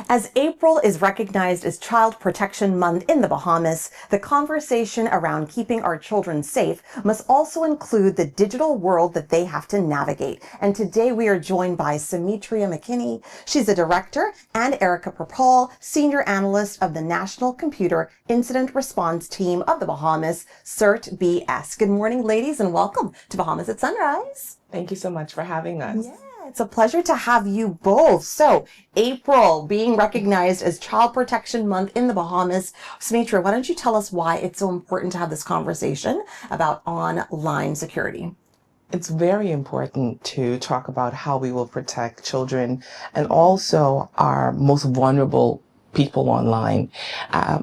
As April is recognized as Child Protection Month in the Bahamas, the conversation around keeping our children safe must also include the digital world that they have to navigate. And today we are joined by Sumitria McKinney. She's a director, and Erica Perpall, senior analyst of the National Computer Incident Response Team of the Bahamas, CERT BS. Good morning, ladies, and welcome to Bahamas at Sunrise. Thank you so much for having us. Yeah. It's a pleasure to have you both. So, April being recognized as Child Protection Month in the Bahamas. Sumitra, why don't you tell us why it's so important to have this conversation about online security? It's very important to talk about how we will protect children and also our most vulnerable people online.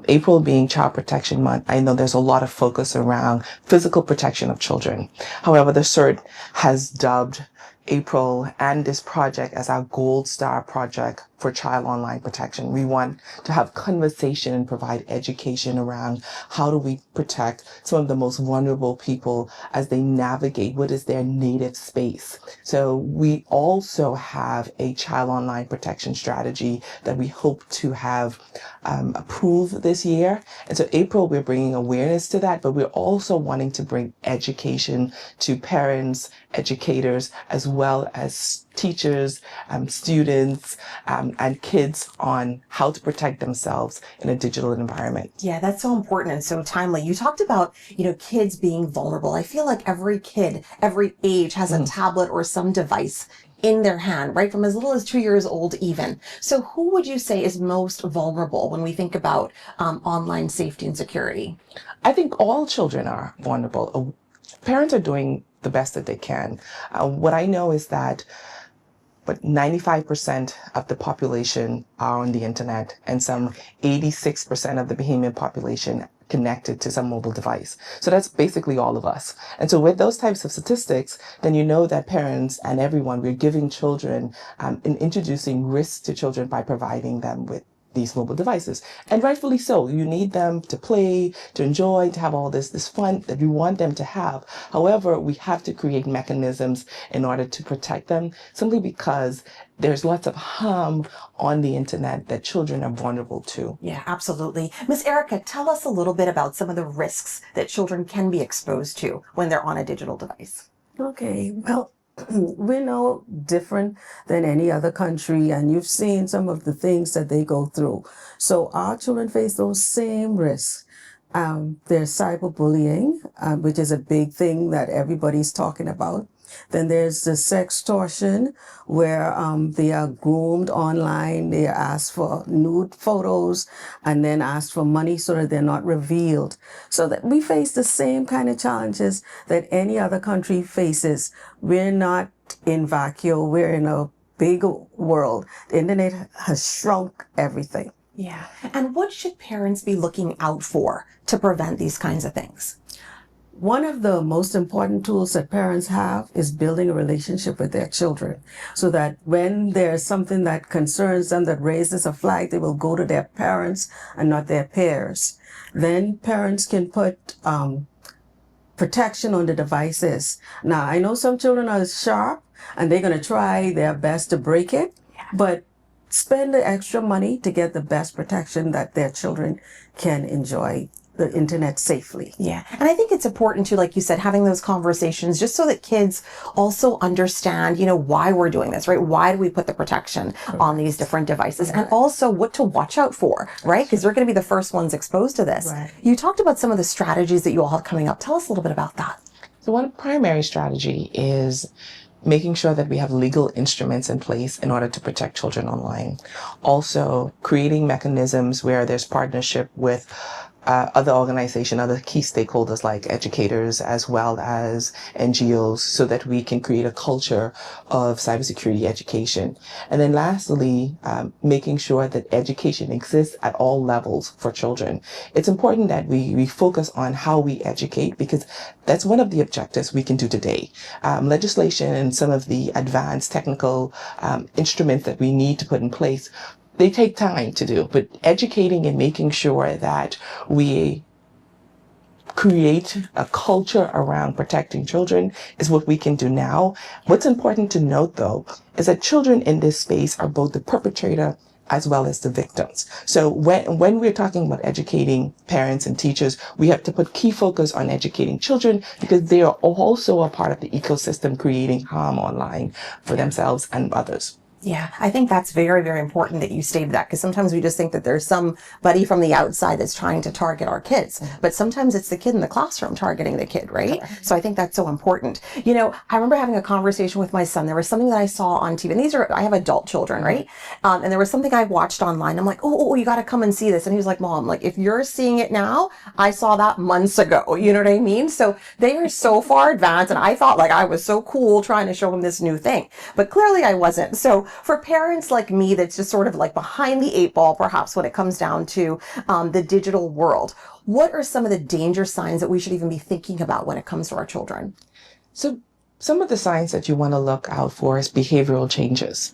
April being Child Protection Month, I know there's a lot of focus around physical protection of children. However, the CERT has dubbed April and this project as our gold star project for child online protection. We want to have conversation and provide education around how do we protect some of the most vulnerable people as they navigate what is their native space. So we also have a child online protection strategy that we hope to have approved this year. And so April, we're bringing awareness to that, but we're also wanting to bring education to parents, educators, as well as teachers, students, and kids on how to protect themselves in a digital environment. Yeah, that's so important and so timely. You talked about, kids being vulnerable. I feel like every kid, every age has a tablet or some device in their hand, right? From as little as 2 years old even. So who would you say is most vulnerable when we think about online safety and security? I think all children are vulnerable. Parents are doing the best that they can. What I know is that 95% of the population are on the internet, and some 86% of the Bahamian population connected to some mobile device. So that's basically all of us. And so with those types of statistics, then you know that parents and everyone, we're giving children and introducing risks to children by providing them with these mobile devices. And rightfully so. You need them to play, to enjoy, to have all this fun that we want them to have. However, we have to create mechanisms in order to protect them, simply because there's lots of harm on the internet that children are vulnerable to. Yeah, absolutely. Miss Erica, tell us a little bit about some of the risks that children can be exposed to when they're on a digital device. Okay, well, we're no different than any other country, and you've seen some of the things that they go through. So our children face those same risks. There's cyberbullying, which is a big thing that everybody's talking about. Then there's the sextortion, where they are groomed online. They are asked for nude photos and then asked for money so that they're not revealed. So that we face the same kind of challenges that any other country faces. We're not in vacuum. We're in a big world. The internet has shrunk everything. Yeah. And what should parents be looking out for to prevent these kinds of things? One of the most important tools that parents have is building a relationship with their children, so that when there's something that concerns them, that raises a flag, they will go to their parents and not their peers. Then parents can put protection on the devices. Now, I know some children are sharp and they're going to try their best to break it, but spend the extra money to get the best protection that their children can enjoy the internet safely. Yeah. And I think it's important to, like you said, having those conversations just so that kids also understand, why we're doing this, right? Why do we put the protection on these different devices? And also what to watch out for, right? Because they're going to be the first ones exposed to this. Right. You talked about some of the strategies that you all have coming up. Tell us a little bit about that. So one primary strategy is making sure that we have legal instruments in place in order to protect children online. Also, creating mechanisms where there's partnership with other organizations, other key stakeholders like educators as well as NGOs, so that we can create a culture of cybersecurity education. And then lastly, making sure that education exists at all levels for children. It's important that we focus on how we educate, because that's one of the objectives we can do today. Legislation and some of the advanced technical instruments that we need to put in place, they take time to do, but educating and making sure that we create a culture around protecting children is what we can do now. What's important to note, though, is that children in this space are both the perpetrator as well as the victims. So when we're talking about educating parents and teachers, we have to put key focus on educating children because they are also a part of the ecosystem creating harm online for themselves and others. Yeah, I think that's very, very important that you stated that, because sometimes we just think that there's somebody from the outside that's trying to target our kids, but sometimes it's the kid in the classroom targeting the kid, right? Correct. So I think that's so important. You know, I remember having a conversation with my son. There was something that I saw on TV, and I have adult children, right? And there was something I watched online. I'm like, oh, you got to come and see this. And he was like, Mom, like, if you're seeing it now, I saw that months ago. You know what I mean? So they are so far advanced, and I thought like I was so cool trying to show him this new thing, but clearly I wasn't. So for parents like me that's just sort of like behind the eight ball, perhaps when it comes down to the digital world, what are some of the danger signs that we should even be thinking about when it comes to our children? So some of the signs that you want to look out for is behavioral changes,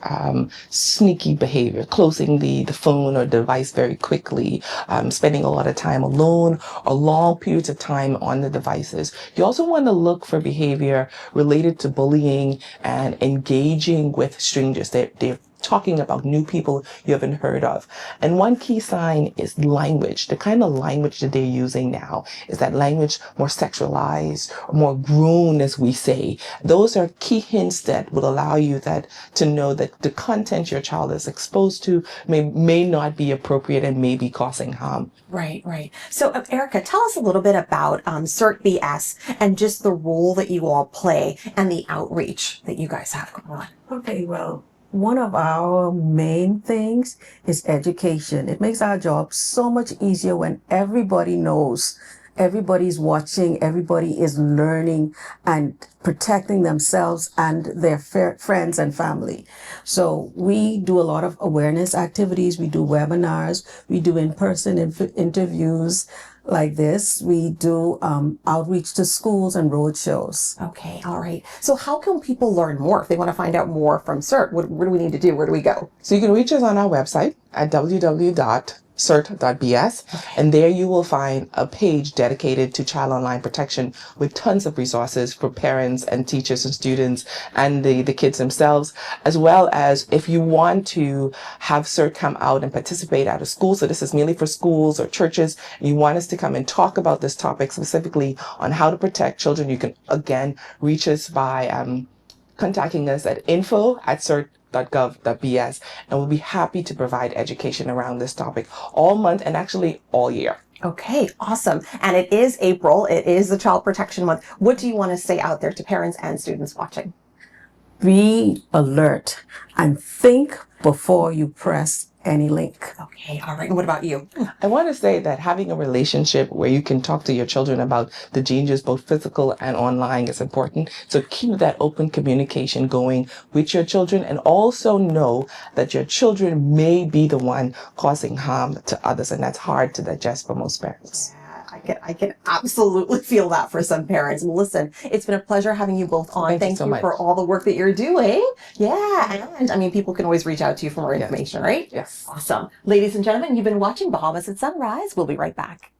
sneaky behavior, closing the phone or device very quickly, spending a lot of time alone or long periods of time on the devices. You also want to look for behavior related to bullying and engaging with strangers. They're talking about new people you haven't heard of. And one key sign is language. The kind of language that they're using now is that language more sexualized, or more grown, as we say. Those are key hints that will allow you to know that the content your child is exposed to may not be appropriate and may be causing harm. Right, right. So, Erica, tell us a little bit about CERT BS and just the role that you all play and the outreach that you guys have going on. Okay, well, one of our main things is education. It makes our job so much easier when everybody knows, everybody's watching, everybody is learning and protecting themselves and their friends and family. So we do a lot of awareness activities. We do webinars. We do in-person interviews like this. We do outreach to schools and road shows. Okay, all right. So how can people learn more if they want to find out more from CERT? What do we need to do? Where do we go? So you can reach us on our website at www.cert.bs, and there you will find a page dedicated to child online protection with tons of resources for parents and teachers and students and the kids themselves, as well as if you want to have CERT come out and participate out of school. So this is merely for schools or churches, and you want us to come and talk about this topic specifically on how to protect children. You can again reach us by contacting us at info@cert.gov.bs, and we'll be happy to provide education around this topic all month and actually all year. Okay, awesome. And it is April. It is the Child Protection Month. What do you want to say out there to parents and students watching? Be alert and think before you press any link. Okay, all right. And what about you? I want to say that having a relationship where you can talk to your children about the dangers, both physical and online, is important. So keep that open communication going with your children, and also know that your children may be the one causing harm to others, and that's hard to digest for most parents. I can absolutely feel that for some parents. Well, listen, it's been a pleasure having you both on. Thank you so much for all the work that you're doing. Yeah, and I mean, people can always reach out to you for more information, right? Yes. Awesome. Ladies and gentlemen, you've been watching Bahamas at Sunrise. We'll be right back.